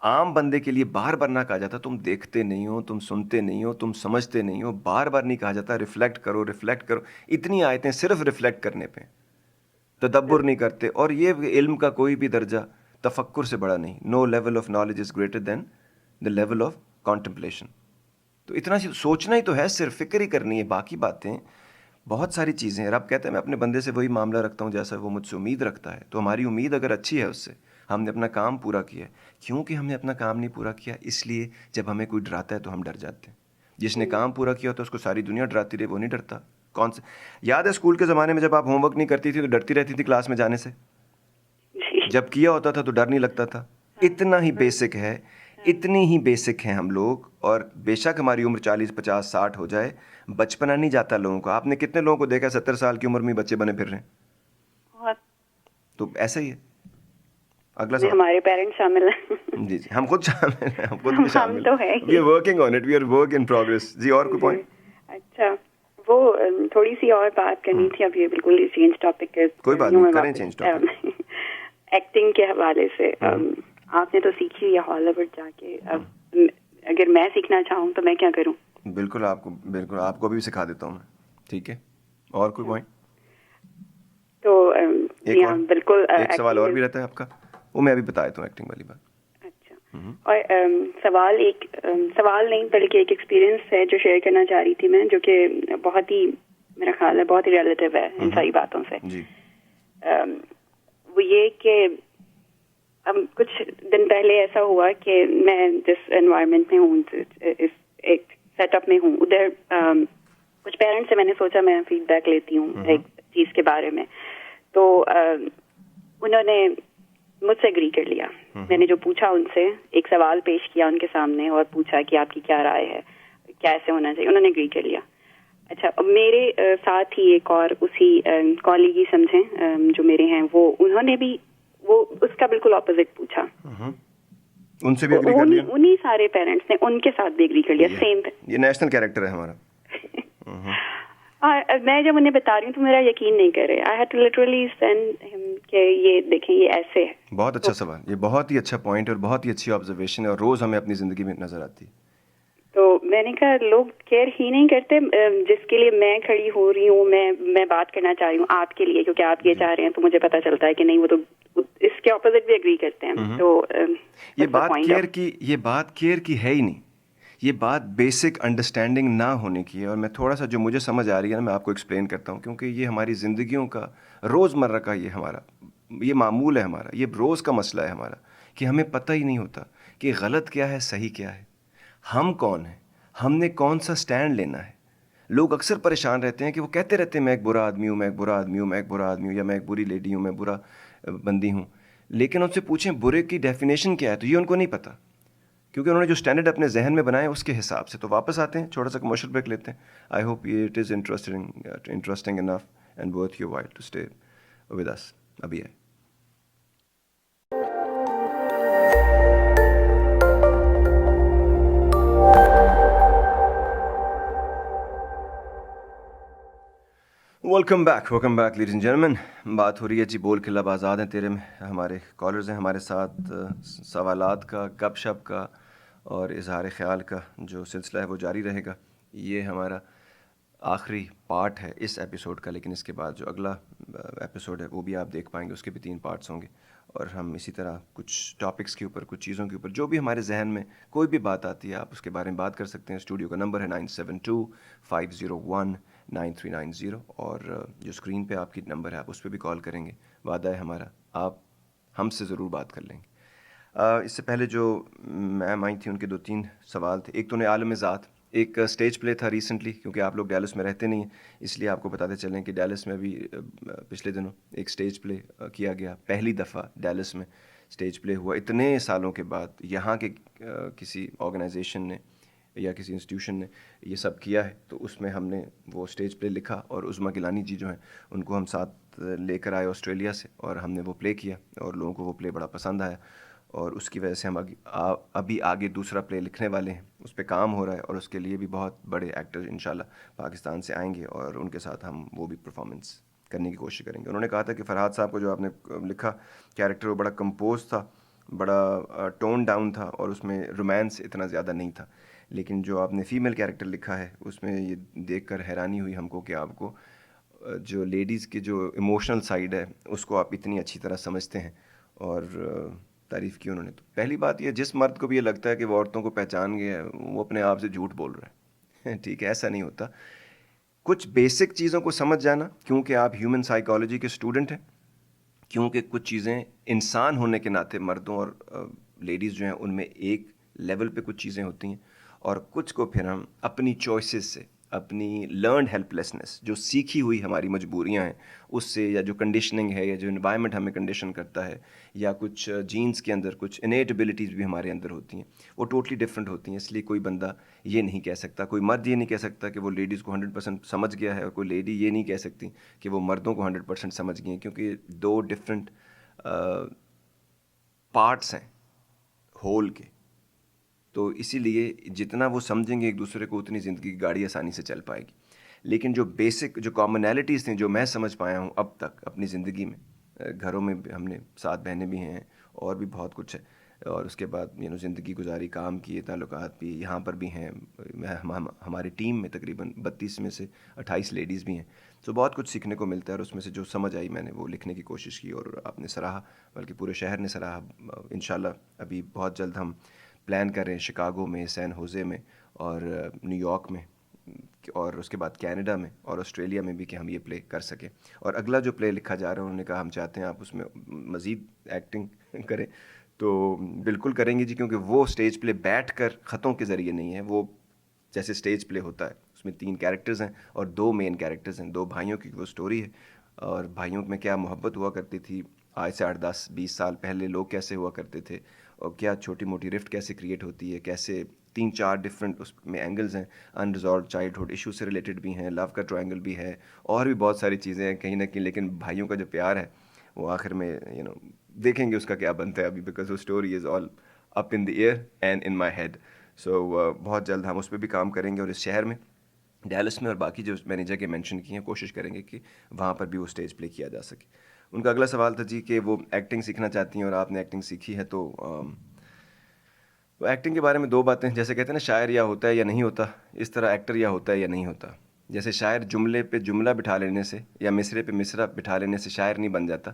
عام بندے کے لیے بار بار نہ کہا جاتا تم دیکھتے نہیں ہو, تم سنتے نہیں ہو, تم سمجھتے نہیں ہو. بار بار نہیں کہا جاتا ریفلیکٹ کرو, ریفلیکٹ کرو. اتنی آیتیں صرف ریفلیکٹ کرنے پہ, تدبر نہیں کرتے. اور یہ علم کا کوئی بھی درجہ تفکر سے بڑا نہیں. No level of knowledge is greater than the level of contemplation. تو اتنا سوچنا ہی تو ہے, صرف فکر ہی کرنی ہے. باقی باتیں بہت ساری چیزیں ہیں. رب کہتے ہیں میں اپنے بندے سے وہی معاملہ رکھتا ہوں جیسا وہ مجھ سے امید رکھتا ہے. تو ہماری امید اگر اچھی ہے اس سے, ہم نے اپنا کام پورا کیا ہے. کیونکہ ہم نے اپنا کام نہیں پورا کیا, اس لیے جب ہمیں کوئی ڈراتا ہے تو ہم ڈر جاتے ہیں. جس نے کام پورا کیا ہوتا ہے اس کو ساری دنیا ڈراتی رہے, وہ نہیں ڈرتا. کون سے یاد ہے اسکول کے زمانے میں جب آپ ہوم ورک نہیں کرتی تھی تو ڈرتی رہتی تھی کلاس میں جانے سے, جب کیا ہوتا تھا تو ڈر نہیں لگتا تھا. اتنا ہی بیسک ہے, اتنی ہی بیسک ہیں ہم لوگ. اور بے شک ہماری عمر 40 50 60 ہو جائے, بچپنا نہیں جاتا لوگوں کو. آپ نے کتنے لوگوں کو دیکھا 70 سال کی عمر میں بچے بنے پھر رہے ہیں؟ تو ایسا ہی ہے. اگلا سوال. ہمارے پیرنٹس شامل ہیں. جی ہم خود شامل ہیں, ہم خود بھی شامل ہیں. We are working on it, we are work in progress. جی اور کوئی پوائنٹ؟ اچھا, وہ تھوڑی سی اور بات کرنی تھی. اب یہ بالکل چینج ٹاپک ہے. کوئی بات نہیں, کریں چینج ٹاپک. ایکٹنگ کے حوالے سے آپ نے تو سیکھی ہے ہالی ووڈ جا کے, اب اگر میں سیکھنا چاہوں تو میں کیا کروں؟ بالکل آپ کو بھی سکھا دیتا ہوں میں. ٹھیک ہے, اور کوئی پوائنٹ؟ تو بالکل ایک سوال اور بھی رہتا ہے آپ کا, وہ میں ابھی بتا دیتا ہوں ایکٹنگ والی بات. اچھا, اور سوال نہیں بلکہ ایک ایکسپیرینس ہے جو شیئر کرنا چاہ رہی تھی میں, جو کہ بہت ہی میرا خیال ہے بہت ہی ریلیٹیو ہے ان ساری باتوں سے. جی. وہ یہ کہ اب کچھ دن پہلے ایسا ہوا کہ میں جس انوائرمنٹ میں ہوں, ایک سیٹ اپ میں ہوں, ادھر کچھ پیرنٹس سے میں نے سوچا میں فیڈ بیک لیتی ہوں ایک چیز کے بارے میں. تو انہوں نے مجھ سے اگری کر لیا. میں نے جو پوچھا ان سے, ایک سوال پیش کیا ان کے سامنے اور پوچھا کہ آپ کی کیا رائے ہے, کیا ایسے ہونا چاہیے, انہوں نے اگری کر لیا. اچھا, اب میرے ساتھ ہی ایک اور اسی کالج ہی سمجھیں جو میرے ہیں, وہ انہوں نے بھی وہ اس کا بالکل اپوزٹ پوچھا. ان سے بھی اگری کر لیا. انہی سارے پیرنٹس نے ان کے ساتھ بھی اگری کر لیا. سیم, یہ نیشنل کیریکٹر ہے ہمارا. اور میں جب انہیں بتا رہی ہوں تو میرا یقین نہیں کر رہے. I had to literally send ہم کہ یہ دیکھیں یہ ایسے ہے. بہت اچھا سوال, یہ بہت ہی اچھا پوائنٹ اور بہت ہی اچھی آبزرویشن ہے, اور روز ہمیں اپنی زندگی میں نظر آتی ہے. تو میں نے کہا لوگ کیئر ہی نہیں کرتے, جس کے لیے میں کھڑی ہو رہی ہوں, میں بات کرنا چاہ رہی ہوں آپ کے لیے, کیونکہ آپ یہ چاہ رہے ہیں تو مجھے پتا چلتا ہے کہ نہیں وہ تو اس کے اپوزٹ بھی اگری کرتے ہیں. تو یہ بات کیئر کی ہے ہی نہیں, یہ بات بیسک انڈرسٹینڈنگ نہ ہونے کی ہے. اور میں تھوڑا سا جو مجھے سمجھ آ رہی ہے نا, میں آپ کو ایکسپلین کرتا ہوں, کیونکہ یہ ہماری زندگیوں کا روز مرہ کا یہ معمول ہے ہمارا, یہ روز کا مسئلہ ہے ہمارا, کہ ہمیں پتہ ہی نہیں ہوتا کہ غلط کیا ہے, صحیح کیا ہے, ہم کون ہیں, ہم نے کون سا سٹینڈ لینا ہے. لوگ اکثر پریشان رہتے ہیں کہ وہ کہتے رہتے ہیں میں ایک برا آدمی ہوں, میں ایک برا آدمی ہوں, میں ایک برا آدمی ہوں, یا میں ایک بری لیڈی ہوں, میں برا بندی ہوں. لیکن ان سے پوچھیں برے کی ڈیفینیشن کیا ہے, تو یہ ان کو نہیں پتہ, کیونکہ انہوں نے جو اسٹینڈرڈ اپنے ذہن میں بنائے اس کے حساب سے. تو واپس آتے ہیں, چھوٹا سا کمرشل بریک لیتے ہیں. I hope it is interesting enough and worth your while to stay with us. ابھی آئے. Welcome back ladies and gentleman. بات ہو رہی ہے جی بول کے لب آزاد ہیں تیرے میں. ہمارے کالرز ہیں ہمارے ساتھ, سوالات کا, گپ شپ کا اور اظہار خیال کا جو سلسلہ ہے وہ جاری رہے گا. یہ ہمارا آخری پارٹ ہے اس ایپیسوڈ کا, لیکن اس کے بعد جو اگلا ایپیسوڈ ہے وہ بھی آپ دیکھ پائیں گے, اس کے بھی 3 پارٹس ہوں گے. اور ہم اسی طرح کچھ ٹاپکس کے اوپر, کچھ چیزوں کے اوپر, جو بھی ہمارے ذہن میں کوئی بھی بات آتی ہے آپ اس کے بارے میں بات کر سکتے ہیں. اسٹوڈیو کا نمبر ہے 9725019390, اور جو اسکرین پہ آپ کی نمبر ہے آپ اس پہ بھی کال کریں گے. وعدہ ہے ہمارا, آپ ہم سے ضرور بات کر لیں گے. اس سے پہلے جو میم آئی تھیں ان کے 2-3 سوال تھے. ایک تو انہیں عالم ذات, ایک اسٹیج پلے تھا ریسنٹلی, کیونکہ آپ لوگ ڈیلس میں رہتے نہیں ہیں اس لیے آپ کو بتاتے چلیں کہ ڈیلس میں بھی پچھلے دنوں ایک اسٹیج پلے کیا گیا. پہلی دفعہ ڈیلس میں اسٹیج پلے ہوا اتنے سالوں کے بعد. یہاں کے کسی آرگنائزیشن نے یا کسی انسٹیٹیوشن نے یہ سب کیا ہے, تو اس میں ہم نے وہ اسٹیج پلے لکھا, اور عظمیٰ گیلانی جی جو ہیں ان کو ہم ساتھ لے کر آئے آسٹریلیا سے, اور ہم نے وہ پلے کیا, اور لوگوں کو وہ پلے بڑا پسند آیا. اور اس کی وجہ سے ہم ابھی آگے دوسرا پلے لکھنے والے ہیں, اس پہ کام ہو رہا ہے, اور اس کے لیے بھی بہت بڑے ایکٹر انشاءاللہ پاکستان سے آئیں گے, اور ان کے ساتھ ہم وہ بھی پرفارمنس کرنے کی کوشش کریں گے. انہوں نے کہا تھا کہ فرحاد صاحب کو جو آپ نے لکھا کیریکٹر وہ بڑا کمپوز تھا, بڑا ٹون ڈاؤن تھا, اور اس میں رومانس اتنا زیادہ نہیں تھا. لیکن جو آپ نے فیمیل کیریکٹر لکھا ہے اس میں یہ دیکھ کر حیرانی ہوئی ہم کو کہ آپ کو جو لیڈیز کی جو ایموشنل سائیڈ ہے اس کو آپ اتنی اچھی طرح سمجھتے ہیں, اور تعریف کی انہوں نے. تو پہلی بات یہ, جس مرد کو بھی یہ لگتا ہے کہ وہ عورتوں کو پہچان گیا ہے وہ اپنے آپ سے جھوٹ بول رہا ہے. ٹھیک ہے, ایسا نہیں ہوتا. کچھ بیسک چیزوں کو سمجھ جانا, کیونکہ آپ ہیومن سائیکالوجی کے اسٹوڈنٹ ہیں, کیونکہ کچھ چیزیں انسان ہونے کے ناطے مردوں اور لیڈیز جو ہیں ان میں ایک لیول پہ کچھ چیزیں ہوتی ہیں, اور کچھ کو پھر ہم اپنی چوائسیز سے, اپنی لرنڈ ہیلپ لیسنس, جو سیکھی ہوئی ہماری مجبوریاں ہیں اس سے, یا جو کنڈیشننگ ہے, یا جو انوائرمنٹ ہمیں کنڈیشن کرتا ہے, یا کچھ جینز کے اندر کچھ انیٹ ایبلٹیز بھی ہمارے اندر ہوتی ہیں, وہ ٹوٹلی ڈفرینٹ ہوتی ہیں. اس لیے کوئی بندہ یہ نہیں کہہ سکتا, کوئی مرد یہ نہیں کہہ سکتا کہ وہ لیڈیز کو 100% سمجھ گیا ہے, اور کوئی لیڈی یہ نہیں کہہ سکتی کہ وہ مردوں کو 100% سمجھ گئی ہیں, کیونکہ 2 ڈفرینٹ پارٹس ہیں ہول کے. تو اسی لیے جتنا وہ سمجھیں گے ایک دوسرے کو اتنی زندگی کی گاڑی آسانی سے چل پائے گی. لیکن جو بیسک جو کامنالٹیز تھیں جو میں سمجھ پایا ہوں اب تک اپنی زندگی میں, گھروں میں ہم نے 7 بہنیں بھی ہیں اور بھی بہت کچھ ہے, اور اس کے بعد زندگی گزاری, کام کیے, تعلقات بھی یہاں پر بھی ہیں. ہماری ٹیم میں تقریباً 32 میں سے 28 لیڈیز بھی ہیں. تو بہت کچھ سیکھنے کو ملتا ہے, اور اس میں سے جو سمجھ آئی میں نے وہ لکھنے کی کوشش کی, اور آپ نے سراہا, بلکہ پورے شہر نے سراہا. انشاءاللہ ابھی بہت جلد ہم پلان کر رہے ہیں شکاگو میں, سین ہوزے میں, اور نیو یارک میں, اور اس کے بعد کینیڈا میں اور آسٹریلیا میں بھی کہ ہم یہ پلے کر سکیں. اور اگلا جو پلے لکھا جا رہا ہے انہوں نے کہا ہم چاہتے ہیں آپ اس میں مزید ایکٹنگ کریں, تو بالکل کریں گے جی, کیونکہ وہ اسٹیج پلے بیٹھ کر خطوں کے ذریعے نہیں ہے, وہ جیسے اسٹیج پلے ہوتا ہے اس میں 3 کیریکٹرز ہیں اور 2 مین کیریکٹرز ہیں, 2 بھائیوں کی وہ سٹوری ہے, اور بھائیوں میں کیا محبت ہوا کرتی تھی آج سے 8-10-20 سال پہلے, لوگ کیسے ہوا کرتے تھے, اور کیا چھوٹی موٹی رفٹ کیسے کریٹ ہوتی ہے, کیسے 3-4 ڈفرینٹ اس میں اینگلز ہیں, انریزالوڈ چائلڈہڈ ایشو سے ریلیٹڈ بھی ہیں, لو کا ٹرائنگل بھی ہے, اور بھی بہت ساری چیزیں ہیں کہیں نہ کہیں. لیکن بھائیوں کا جو پیار ہے وہ آخر میں دیکھیں گے اس کا کیا بنتا ہے ابھی, بیکاز وہ story is all up in the air and in my head. So بہت جلد ہم اس پہ بھی کام کریں گے, اور اس شہر میں ڈیلس میں اور باقی جو میں نے جگہ مینشن کی ہیں کوشش کریں گے کہ وہاں پر بھی وہ اسٹیج پلے کیا جا سکے. ان کا اگلا سوال تھا جی کہ وہ ایکٹنگ سیکھنا چاہتی ہیں اور آپ نے ایکٹنگ سیکھی ہے، تو ایکٹنگ کے بارے میں دو باتیں، جیسے کہتے ہیں نا شاعر یا ہوتا ہے یا نہیں ہوتا، اس طرح ایکٹر یا ہوتا ہے یا نہیں ہوتا. جیسے شاعر جملے پہ جملہ بٹھا لینے سے یا مصرے پہ مصرع بٹھا لینے سے شاعر نہیں بن جاتا.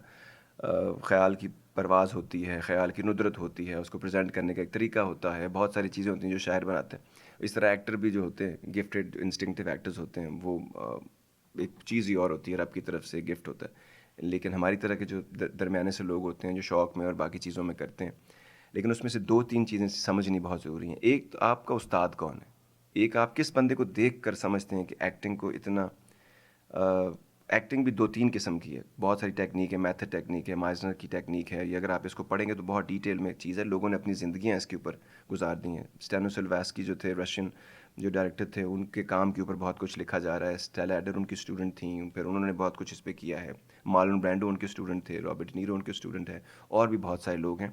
خیال کی پرواز ہوتی ہے، خیال کی ندرت ہوتی ہے، اس کو پریزنٹ کرنے کا ایک طریقہ ہوتا ہے، بہت ساری چیزیں ہوتی ہیں جو شاعر بناتے ہیں. اس طرح ایکٹر بھی جو ہوتے ہیں گفٹیڈ انسٹنکٹیو ایکٹرز ہوتے ہیں، وہ ایک چیز ہی اور ہوتی ہے، رب کی طرف سے گفٹ ہوتا ہے. لیکن ہماری طرح کے جو درمیانے سے لوگ ہوتے ہیں جو شوق میں اور باقی چیزوں میں کرتے ہیں، لیکن اس میں سے 2-3 چیزیں سمجھنی بہت ضروری ہیں. ایک تو آپ کا استاد کون ہے، ایک آپ کس بندے کو دیکھ کر سمجھتے ہیں کہ ایکٹنگ کو اتنا ایکٹنگ بھی 2-3 قسم کی ہے، بہت ساری ٹیکنیک ہے، میتھڈ ٹیکنیک ہے، مائزنر کی ٹیکنیک ہے. یہ اگر آپ اس کو پڑھیں گے تو بہت ڈیٹیل میں ایک چیز ہے. لوگوں نے اپنی زندگیاں اس کے اوپر گزار دی ہیں. اسٹینوسلواسکی جو تھے رشین جو ڈائریکٹر تھے، ان کے کام کے اوپر بہت کچھ لکھا جا رہا ہے. اسٹیلا ایڈر ان کی اسٹوڈنٹ تھیں، پھر انہوں نے بہت کچھ اس پہ کیا ہے. مارلن برینڈو ان کے اسٹوڈنٹ تھے، رابرٹ نیرو ان کے اسٹوڈنٹ ہیں، اور بھی بہت سارے لوگ ہیں.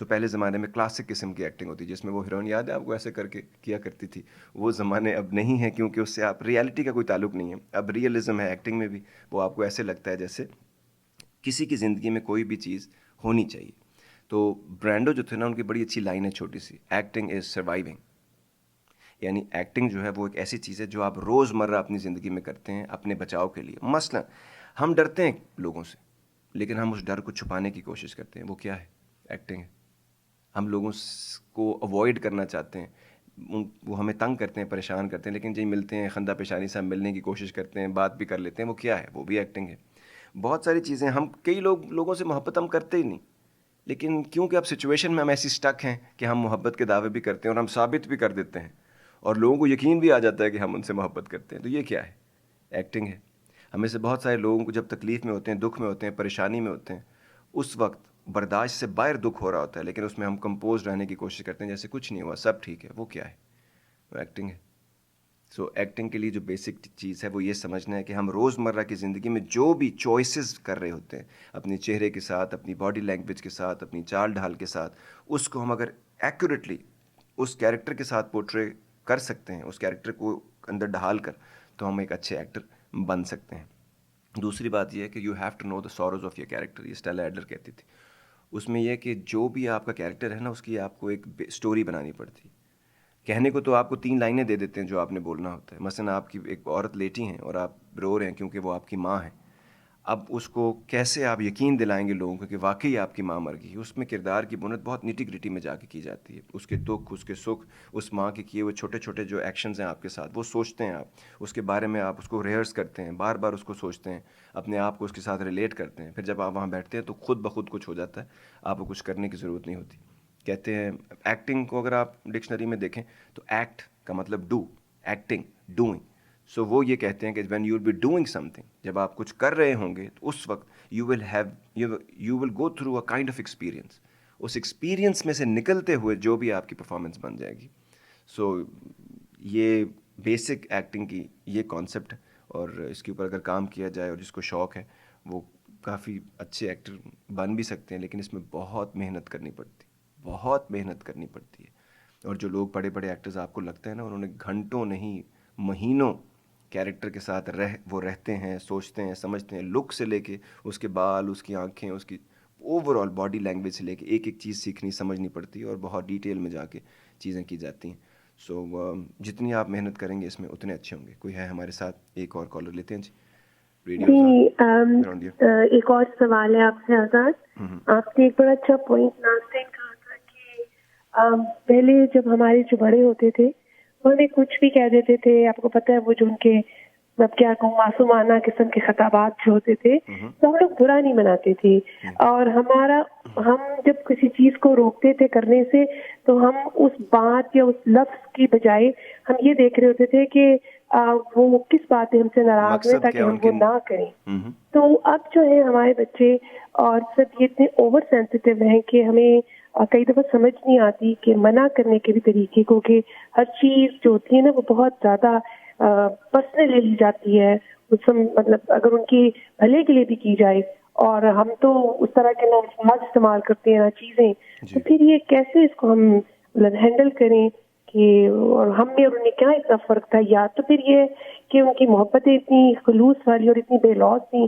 پہلے زمانے میں کلاسک قسم کی ایکٹنگ ہوتی جس میں وہ ہیروئن یاد ہے آپ کو ایسے کر کے کیا کرتی تھی. وہ زمانے اب نہیں ہیں کیونکہ اس سے آپ ریئلٹی کا کوئی تعلق نہیں ہے. اب ریئلزم ہے ایکٹنگ میں بھی. وہ آپ کو ایسے لگتا ہے جیسے کسی کی زندگی میں کوئی بھی چیز ہونی چاہیے. تو برینڈو جو تھے نا، ان کی بڑی اچھی لائن ہے چھوٹی سی، ایکٹنگ از سروائیونگ. یعنی ایکٹنگ جو ہے وہ ایک ایسی چیز ہے جو آپ روز مرہ اپنی زندگی میں کرتے ہیں اپنے بچاؤ کے لیے. مثلا ہم ڈرتے ہیں لوگوں سے، لیکن ہم اس ڈر کو چھپانے کی کوشش کرتے ہیں. وہ کیا ہے؟ ایکٹنگ ہے. ہم لوگوں کو اوائڈ کرنا چاہتے ہیں، وہ ہمیں تنگ کرتے ہیں، پریشان کرتے ہیں، لیکن جب ملتے ہیں خندہ پیشانی سے ہم ملنے کی کوشش کرتے ہیں، بات بھی کر لیتے ہیں. وہ کیا ہے؟ وہ بھی ایکٹنگ ہے. بہت ساری چیزیں ہم کئی لوگوں سے محبت ہم کرتے ہی نہیں، لیکن کیونکہ اب سچویشن میں ہم ایسی سٹک ہیں کہ ہم محبت کے دعوے بھی کرتے ہیں اور ہم ثابت بھی کر دیتے ہیں اور لوگوں کو یقین بھی آ جاتا ہے کہ ہم ان سے محبت کرتے ہیں. تو یہ کیا ہے؟ ایکٹنگ ہے. ہمیں سے بہت سارے لوگوں کو جب تکلیف میں ہوتے ہیں، دکھ میں ہوتے ہیں، پریشانی میں ہوتے ہیں، اس وقت برداشت سے باہر دکھ ہو رہا ہوتا ہے، لیکن اس میں ہم کمپوز رہنے کی کوشش کرتے ہیں جیسے کچھ نہیں ہوا، سب ٹھیک ہے. وہ کیا ہے؟ وہ ایکٹنگ ہے. ایکٹنگ کے لیے جو بیسک چیز ہے وہ یہ سمجھنا ہے کہ ہم روزمرہ کی زندگی میں جو بھی چوائسیز کر رہے ہوتے ہیں اپنے چہرے کے ساتھ، اپنی باڈی لینگویج کے ساتھ، اپنی چال ڈھال کے ساتھ، اس کو ہم اگر ایکوریٹلی اس کیریکٹر کے ساتھ پورٹرے کر سکتے ہیں، اس کیریکٹر کو اندر ڈھال کر، تو ہم ایک اچھے ایکٹر بن سکتے ہیں. دوسری بات یہ ہے کہ you have to know the sorrows of your character. یہ اسٹیلا ایڈلر کہتی تھی. اس میں یہ کہ جو بھی آپ کا کیریکٹر ہے نا، اس کی آپ کو ایک اسٹوری بنانی پڑتی ہے. کہنے کو تو آپ کو 3 لائنیں دے دیتے ہیں جو آپ نے بولنا ہوتا ہے. مثلا آپ کی ایک عورت لیٹی ہیں اور آپ رو رہے ہیں کیونکہ وہ آپ کی ماں ہیں. اب اس کو کیسے آپ یقین دلائیں گے لوگوں کو کہ واقعی آپ کی ماں مر گئی؟ اس میں کردار کی بنیاد بہت نیٹی گریٹی میں جا کے کی جاتی ہے. اس کے دکھ، اس کے سکھ، اس ماں کے کیے ہوئے چھوٹے چھوٹے جو ایکشنز ہیں آپ کے ساتھ، وہ سوچتے ہیں آپ اس کے بارے میں، آپ اس کو ریہرس کرتے ہیں، بار بار اس کو سوچتے ہیں، اپنے آپ کو اس کے ساتھ ریلیٹ کرتے ہیں. پھر جب آپ وہاں بیٹھتے ہیں تو خود بخود کچھ ہو جاتا ہے، آپ کو کچھ کرنے کی ضرورت نہیں ہوتی. کہتے ہیں ایکٹنگ کو اگر آپ ڈکشنری میں دیکھیں تو ایکٹ کا مطلب ڈو، ایکٹنگ ڈوئنگ. وہ یہ کہتے ہیں کہ when you will be doing something, جب آپ کچھ کر رہے ہوں گے تو اس وقت you will go through a kind of experience. اس ایکسپیرئنس میں سے نکلتے ہوئے جو بھی آپ کی پرفارمنس بن جائے گی. یہ بیسک ایکٹنگ کی یہ کانسیپٹ ہے، اور اس کے اوپر اگر کام کیا جائے اور جس کو شوق ہے وہ کافی اچھے ایکٹر بن بھی سکتے ہیں. لیکن اس میں بہت محنت کرنی پڑتی ہے. اور جو لوگ بڑے بڑے ایکٹرز آپ کو لگتا ہے نا، انہوں نے گھنٹوں نہیں مہینوں کیریکٹر کے ساتھ وہ رہتے ہیں، سوچتے ہیں، سمجھتے ہیں، لک سے لے کے اس کے بال، اس کی آنکھیں، اس کی اوور آل باڈی لینگویج سے لے کے ایک چیز سیکھنی سمجھنی پڑتی ہے اور بہت ڈیٹیل میں جا کے چیزیں کی جاتی ہیں. جتنی آپ محنت کریں گے اس میں اتنے اچھے ہوں گے. کوئی ہے ہمارے ساتھ؟ ایک اور کالر لیتے ہیں جی. ایک اور سوال ہے آپ سے آزاد. آپ نے ایک بڑا اچھا پوائنٹ لاسٹ ٹائم کہا تھا کہ پہلے جب ہمارے جو بڑے ہوتے تھے وہ ہمیں کچھ بھی کہہ دیتے تھے. آپ کو پتہ ہے وہ جو ان کے اب کیا کہوں معصومانہ قسم کے خطابات جو ہوتے تھے تو ہم لوگ برا نہیں مناتے تھے. اور ہم جب کسی چیز کو روکتے تھے کرنے سے تو ہم اس بات یا اس لفظ کی بجائے ہم یہ دیکھ رہے ہوتے تھے کہ وہ کس بات ہم سے ناراض ہوئے تاکہ ہم وہ نہ کریں. تو اب جو ہے ہمارے بچے اور سب یہ اتنے اوور سینسیٹیو ہیں کہ ہمیں کئی دفعہ سمجھ نہیں آتی کہ منع کرنے کے بھی طریقے کو، کہ ہر چیز جو ہوتی ہے نا وہ بہت زیادہ پرسنل لے لی جاتی ہے. مطلب اگر ان کی بھلے کے لیے بھی کی جائے اور ہم تو اس طرح کے نہ الفاظ استعمال کرتے ہیں نہ چیزیں، تو پھر یہ کیسے اس کو ہم ہینڈل کریں کہ اور ہم میں اور انہیں کیا اتنا فرق تھا؟ یا تو پھر یہ کہ ان کی محبتیں اتنی خلوص والی اور اتنی بے لوث تھیں